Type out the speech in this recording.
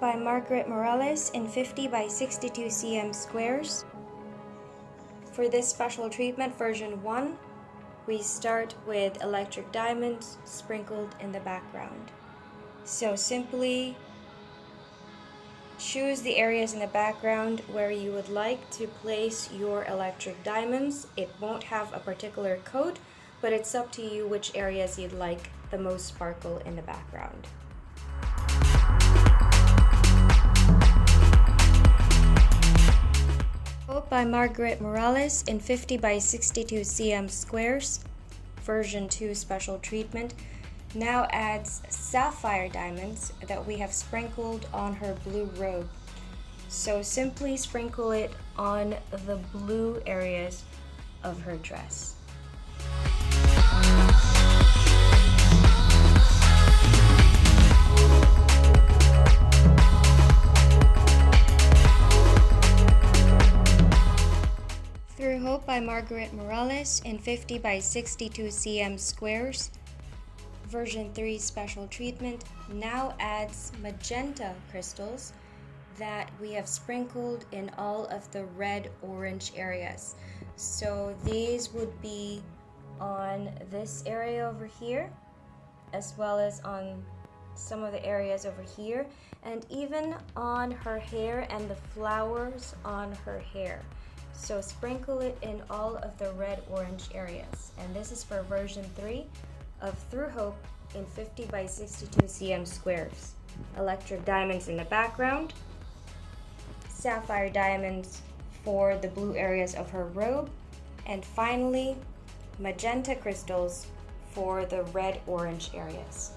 by Margaret in 50x62cm squares. For this special treatment version 1, we start with electric diamonds sprinkled in the background. So simply choose the areas in the background where you would like to place your electric diamonds. It won't have a particular code, but it's up to you which areas you'd like the most sparkle in the background. By Margaret in 50x62cm squares, version 2 special treatment, now adds sapphire diamonds that we have sprinkled on her blue robe. So simply sprinkle it on the blue areas of her dress. Through Hope by Margaret in 50x62cm squares, version 3 special treatment, now adds magenta crystals that we have sprinkled in all of the red-orange areas. So these would be on this area over here, as well as on some of the areas over here, and even on her hair and the flowers on her hair. So sprinkle it in all of the red-orange areas. And this is for version 3 of Through Hope in 50x62cm squares. Electric diamonds in the background, sapphire diamonds for the blue areas of her robe, and finally magenta crystals for the red-orange areas.